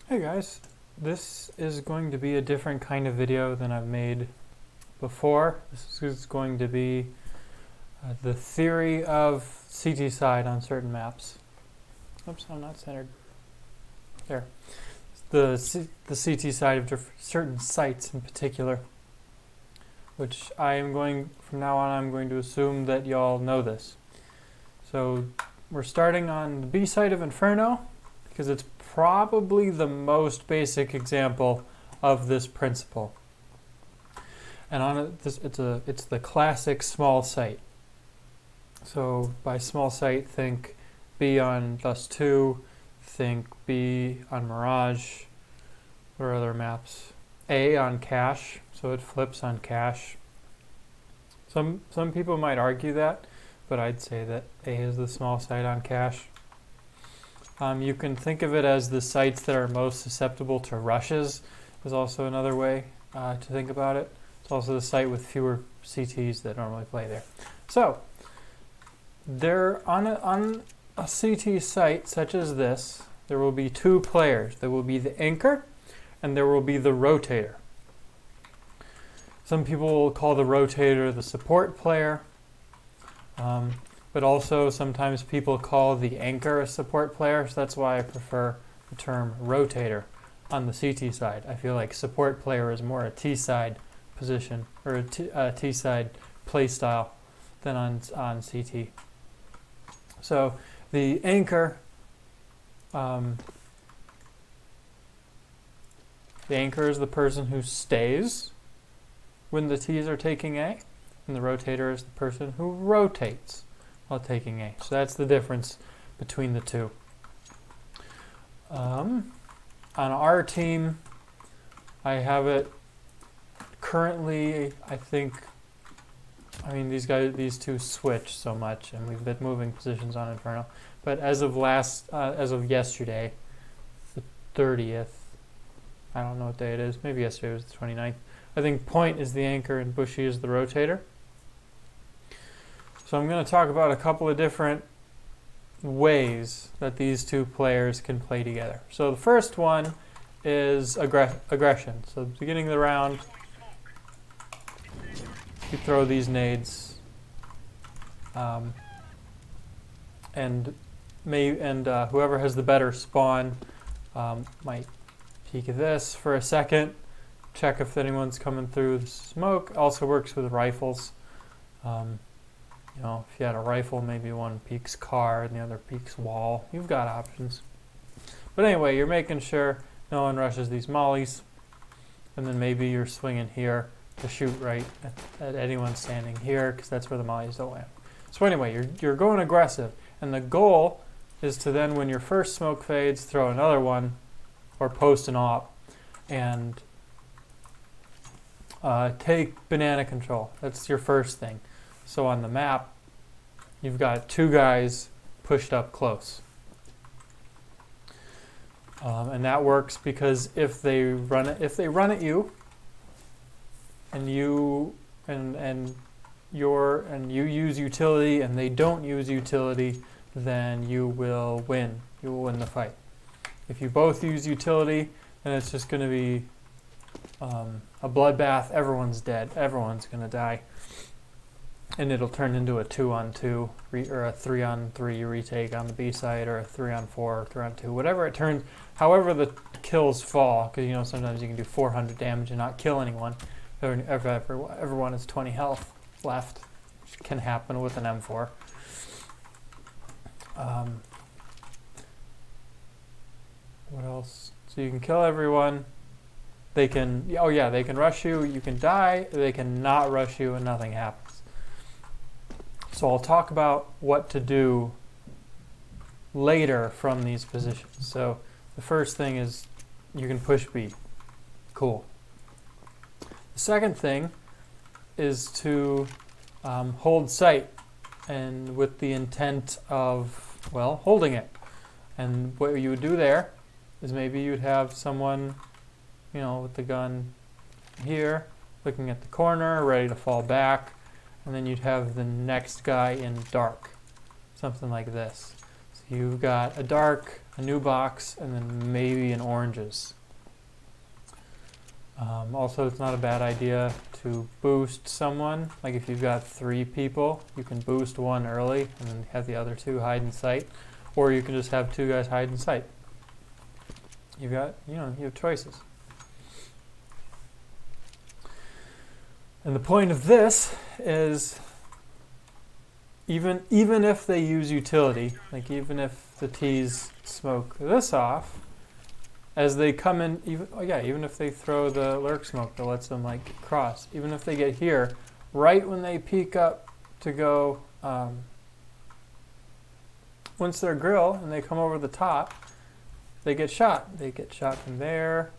Hey guys, this is going to be a different kind of video than I've made before. This is going to be the theory of CT side on certain maps. Oops, I'm not centered. There. The CT side of certain sites in particular, which I am going, from now on, I'm going to assume that y'all know this. So we're starting on the B side of Inferno, because it's probably the most basic example of this principle. And on it, it's the classic small site. So by small site, think B on Dust 2, think B on Mirage, or other maps. A on Cache, so it flips on Cache. Some people might argue that, but I'd say that A is the small site on Cache. You can think of it as the sites that are most susceptible to rushes is also another way to think about it. It's also the site with fewer CTs that normally play there. So, on a CT site such as this, there will be two players. There will be the anchor and there will be the rotator. Some people will call the rotator the support player. But also sometimes people call the anchor a support player, so that's why I prefer the term rotator on the CT side. I feel like support player is more a T-side position, or a T-side play style than on CT. So the anchor, is the person who stays when the T's are taking A, and the rotator is the person who rotates while taking A. So that's the difference between the two. On our team, I have it currently, these two switch so much, and we've been moving positions on Inferno. But as of yesterday, the 30th, I don't know what day it is, maybe yesterday was the 29th. I think Point is the anchor and Bushy is the rotator. So I'm going to talk about a couple of different ways that these two players can play together. So the first one is aggression. So at the beginning of the round, you throw these nades, and whoever has the better spawn might peek at this for a second, check if anyone's coming through the smoke. Also works with rifles. If you had a rifle, maybe one peeks car and the other peeks wall. You've got options. But anyway, you're making sure no one rushes these mollies. And then maybe you're swinging here to shoot right at anyone standing here, because that's where the mollies don't land. So anyway, you're going aggressive. And the goal is to then, when your first smoke fades, throw another one or post an op and take banana control. That's your first thing. So on the map, you've got two guys pushed up close. And that works because if they run at you, and you use utility and they don't use utility, then you will win. You will win the fight. If you both use utility, then it's just going to be a bloodbath. Everyone's dead. Everyone's going to die. And it'll turn into a 2-on-2 or a 3-on-3 retake on the B side, or a 3-on-4 or 3-on-2, whatever it turns. However the kills fall, because sometimes you can do 400 damage and not kill anyone. Everyone has 20 health left, which can happen with an M4. What else? So you can kill everyone. They can rush you. You can die. They can not rush you, and nothing happens. So I'll talk about what to do later from these positions. So the first thing is you can push B. Cool. The second thing is to hold site, and with the intent of, holding it. And what you would do there is maybe you'd have someone, with the gun here, looking at the corner, ready to fall back. And then you'd have the next guy in dark, something like this. So you've got a dark, a new box, and then maybe an orange oranges. Also, it's not a bad idea to boost someone. Like if you've got 3 people, you can boost one early and then have the other 2 hide in sight. Or you can just have 2 guys hide in sight. You've got, you have choices. And the point of this is even if they use utility, like even if the T's smoke this off, as they come in, even if they throw the lurk smoke that lets them like cross, even if they get here, right when they peek up to go, once they're grill and they come over the top, they get shot. They get shot from there,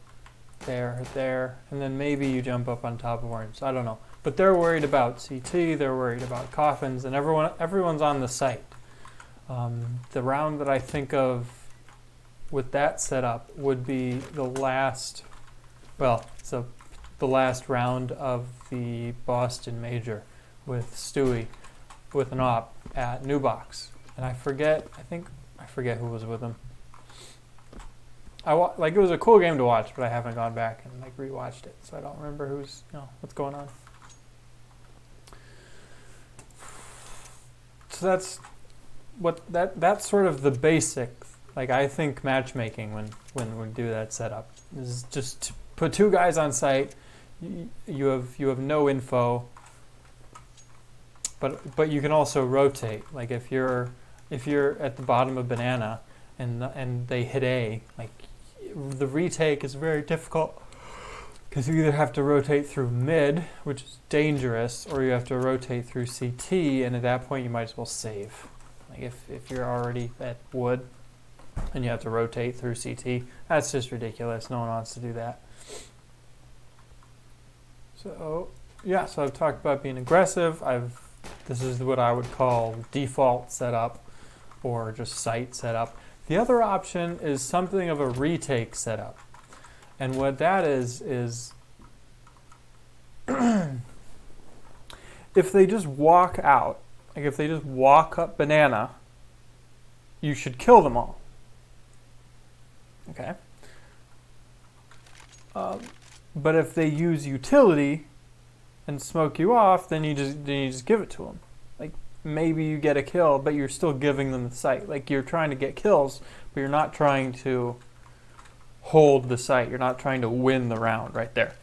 there, and then maybe you jump up on top of orange. I don't know. But they're worried about CT, they're worried about coffins, and everyone's on the site. The round that I think of with that setup would be the last, the last round of the Boston Major with Stewie, with an op at New Box. And I forget who was with him. It was a cool game to watch, but I haven't gone back and like rewatched it, so I don't remember what's going on. So that's sort of the basic. Like I think matchmaking when we do that setup is just to put 2 guys on site. You have no info, but you can also rotate. Like if you're at the bottom of banana and they hit A, like the retake is very difficult because you either have to rotate through mid, which is dangerous, or you have to rotate through CT, and at that point you might as well save. Like if you're already at wood and you have to rotate through CT, that's just ridiculous. No one wants to do that. So yeah, so I've talked about being aggressive. This is what I would call default setup or just site setup. The other option is something of a retake setup. And what that is if they just walk out, like if they just walk up banana, you should kill them all. Okay? But if they use utility and smoke you off, then you just give it to them. Like maybe you get a kill, but you're still giving them the site. Like you're trying to get kills, but you're not trying to hold the site. You're not trying to win the round right there.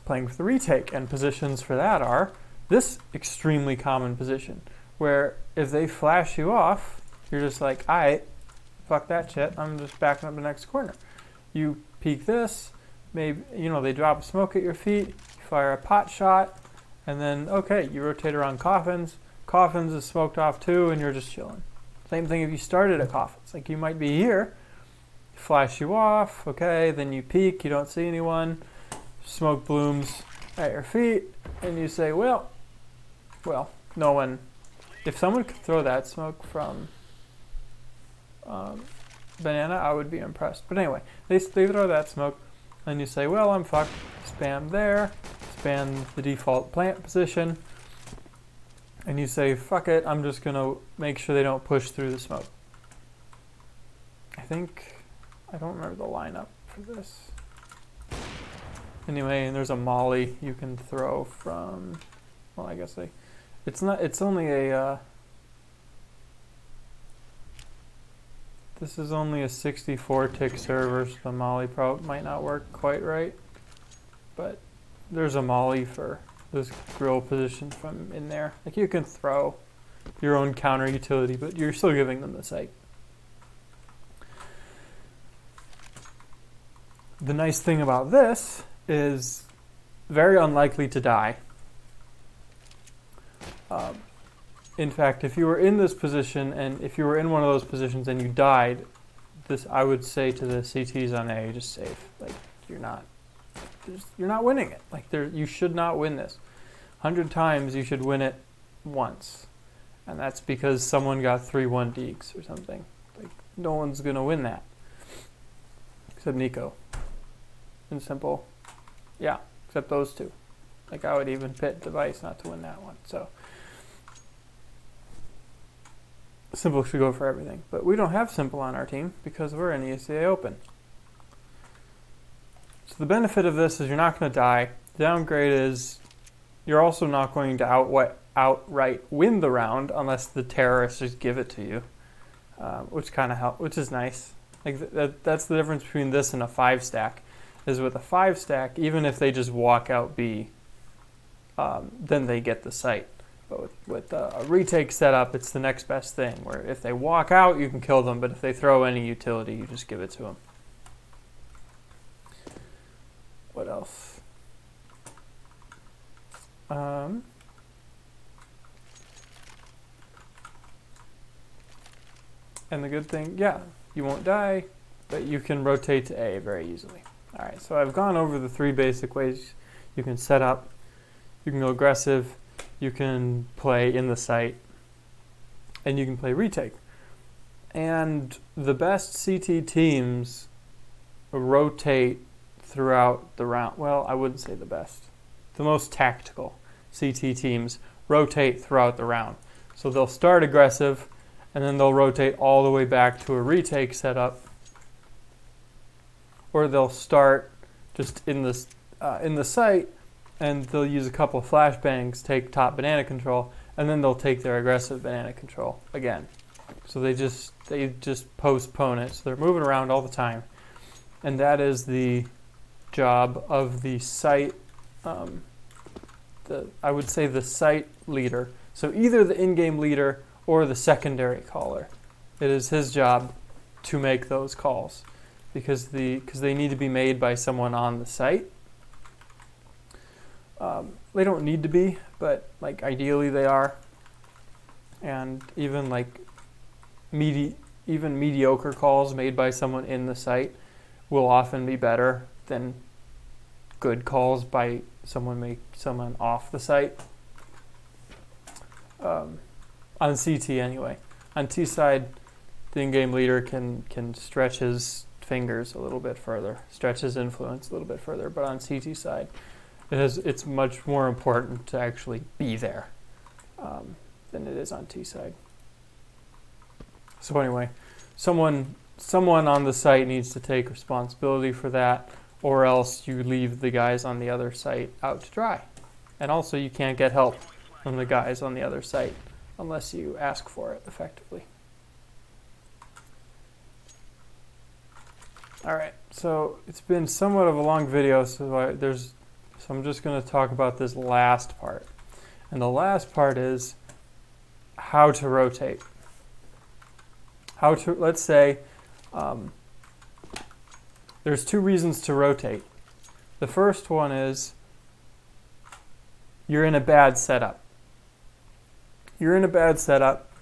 Playing with the retake, and positions for that are this extremely common position where if they flash you off, you're just like, alright, fuck that shit, I'm just backing up the next corner. You peek this, maybe they drop a smoke at your feet, you fire a pot shot, and then okay, you rotate around coffins. Coffins is smoked off too, and you're just chilling. Same thing if you started at coffins. Like you might be here, flash you off, okay, then you peek, you don't see anyone, smoke blooms at your feet, and you say, well, no one, if someone could throw that smoke from banana, I would be impressed. But anyway, they throw that smoke, and you say, well, I'm fucked, spam there, spam the default plant position, and you say, fuck it, I'm just going to make sure they don't push through the smoke. I don't remember the lineup for this. Anyway, and there's a molly you can throw from, well, I guess it's only a, this is only a 64 tick server, so the molly probably might not work quite right, but there's a molly for this grill position from in there. Like you can throw your own counter utility, but you're still giving them the site. The nice thing about this is very unlikely to die. In fact, if you were in this position, and if you were in one of those positions and you died, I would say to the CTs on A, just save. Like you're not winning it. Like you should not win this. 100 times you should win it once, and that's because someone got 3-1 deeks or something. Like no one's gonna win that except Nico. And simple, yeah, except those two. Like I would even pit device not to win that one. So simple should go for everything. But we don't have simple on our team because we're in ESCA Open. So the benefit of this is you're not going to die. The downgrade is you're also not going to outright win the round unless the terrorists just give it to you, which kind of helps, which is nice. Like that's the difference between this and a 5-stack. Is with a 5-stack, even if they just walk out B, then they get the site. But with a retake setup, it's the next best thing, where if they walk out, you can kill them, but if they throw any utility, you just give it to them. What else? And the good thing, yeah, you won't die, but you can rotate to A very easily. All right, so I've gone over the 3 basic ways you can set up. You can go aggressive, you can play in the site, and you can play retake. And the best CT teams rotate throughout the round. Well, I wouldn't say the best. The most tactical CT teams rotate throughout the round. So they'll start aggressive, and then they'll rotate all the way back to a retake setup, or they'll start just in the site, and they'll use a couple of flashbangs, take top banana control, and then they'll take their aggressive banana control again. So they just postpone it. So they're moving around all the time, and that is the job of the site. I would say the site leader. So either the in-game leader or the secondary caller. It is his job to make those calls because they need to be made by someone on the site. They don't need to be, but like ideally they are. And even like mediocre calls made by someone in the site will often be better than good calls by someone off the site. On CT anyway. On T side, the in-game leader can stretch his fingers a little bit further, stretch his influence a little bit further, but on CT side, it's much more important to actually be there than it is on T side. So anyway, someone on the site needs to take responsibility for that, or else you leave the guys on the other site out to dry. And also you can't get help from the guys on the other site unless you ask for it effectively. Alright, so it's been somewhat of a long video, so I'm just going to talk about this last part. And the last part is how to rotate. Let's say there's 2 reasons to rotate. The first one is you're in a bad setup. You're in a bad setup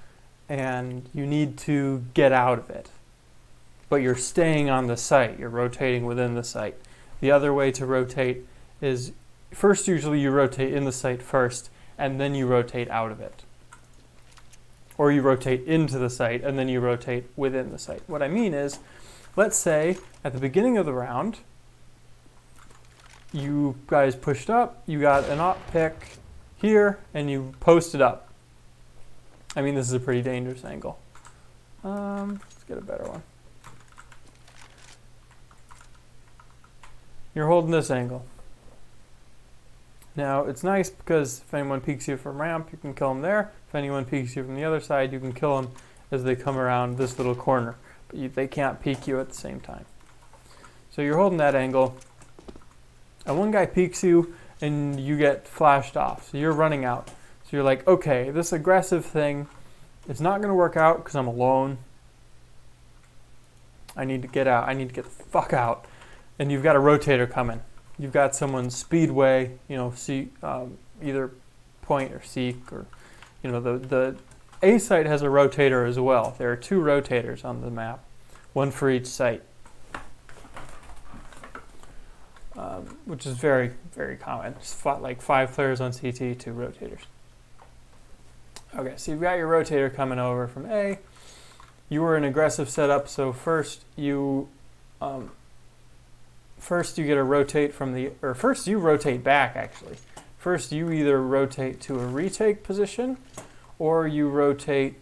and you need to get out of it. But you're staying on the site. You're rotating within the site. The other way to rotate is first usually you rotate in the site first and then you rotate out of it. Or you rotate into the site and then you rotate within the site. What I mean is, let's say at the beginning of the round, you guys pushed up, you got an op pick here, and you posted up. I mean, this is a pretty dangerous angle. Let's get a better one. You're holding this angle. Now, it's nice because if anyone peeks you from ramp, you can kill them there. If anyone peeks you from the other side, you can kill them as they come around this little corner. But they can't peek you at the same time. So you're holding that angle, and one guy peeks you, and you get flashed off. So you're running out. So you're like, okay, this aggressive thing is not going to work out because I'm alone. I need to get out. I need to get the fuck out. And you've got a rotator coming. You've got someone speedway, either point or seek, or the A site has a rotator as well. There are 2 rotators on the map, one for each site, which is very, very common. It's like 5 players on CT, 2 rotators. Okay, so you've got your rotator coming over from A. You were in aggressive setup, so first you get a rotate first you rotate back actually. First you either rotate to a retake position or you rotate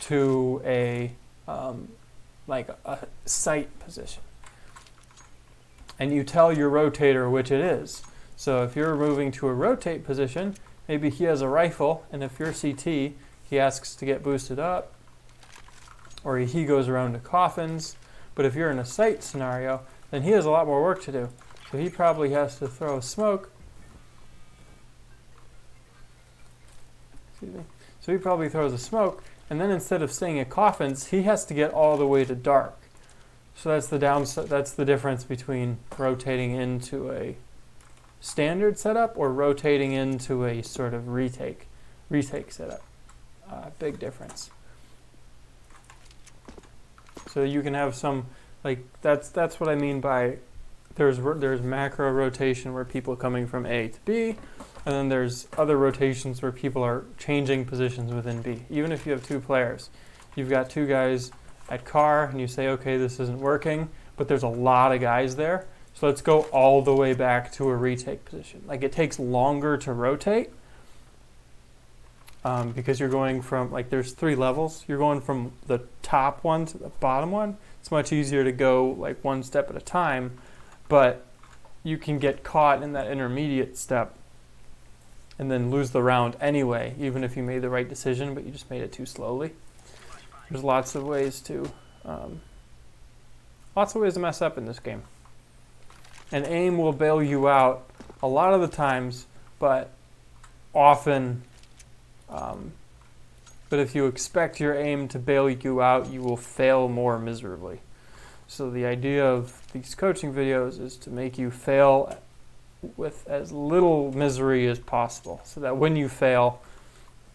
to a like a sight position. And you tell your rotator which it is. So if you're moving to a rotate position, maybe he has a rifle, and if you're CT, he asks to get boosted up, or he goes around to coffins. But if you're in a sight scenario, then he has a lot more work to do. So he probably has to throw a smoke. Excuse me. So he probably throws a smoke, and then instead of staying at coffins, he has to get all the way to dark. So that's the downside. That's the difference between rotating into a standard setup or rotating into a sort of retake setup. Big difference. So you can have some, like, that's what I mean by there's macro rotation where people are coming from A to B, and then there's other rotations where people are changing positions within B. Even if you have two players, you've got two guys at car, and you say, okay, this isn't working, but there's a lot of guys there, so let's go all the way back to a retake position. Like, it takes longer to rotate because you're going from, like, there's 3 levels. You're going from the top one to the bottom one. It's much easier to go like one step at a time, but you can get caught in that intermediate step and then lose the round anyway, even if you made the right decision, but you just made it too slowly. There's lots of ways to mess up in this game. And aim will bail you out a lot of the times, but often, but if you expect your aim to bail you out, you will fail more miserably. So the idea of these coaching videos is to make you fail with as little misery as possible, so that when you fail,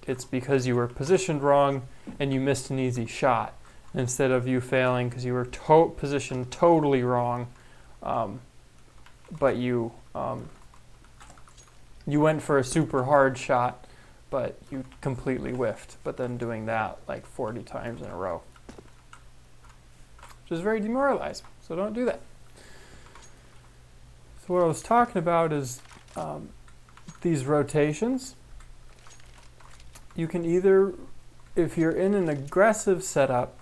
it's because you were positioned wrong and you missed an easy shot, instead of you failing because you were positioned totally wrong, but you went for a super hard shot, but you completely whiffed, but then doing that like 40 times in a row, which is very demoralizing, so don't do that. So what I was talking about is these rotations. You can either, if you're in an aggressive setup,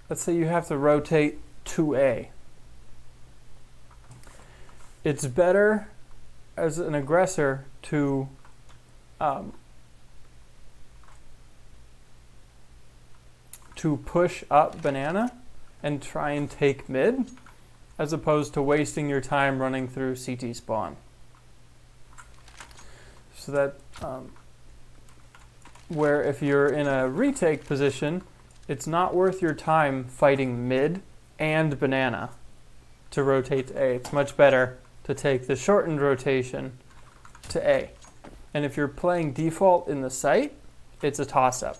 let's say you have to rotate to A. It's better as an aggressor to push up banana and try and take mid, as opposed to wasting your time running through CT spawn. So that where if you're in a retake position, it's not worth your time fighting mid and banana to rotate to A. It's much better to take the shortened rotation to A. And if you're playing default in the site, it's a toss-up.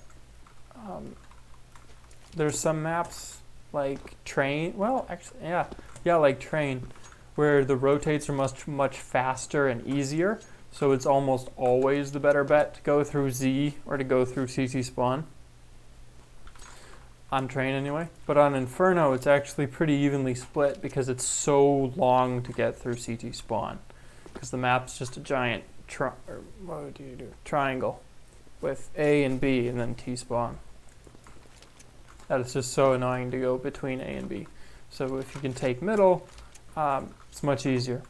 There's some maps like Train, well, actually, yeah, like Train, where the rotates are much faster and easier. So it's almost always the better bet to go through Z or to go through CT spawn. On Train anyway. But on Inferno, it's actually pretty evenly split because it's so long to get through CT spawn. Because the map's just a giant triangle with A and B and then T spawn. That is just so annoying to go between A and B. So if you can take middle, it's much easier.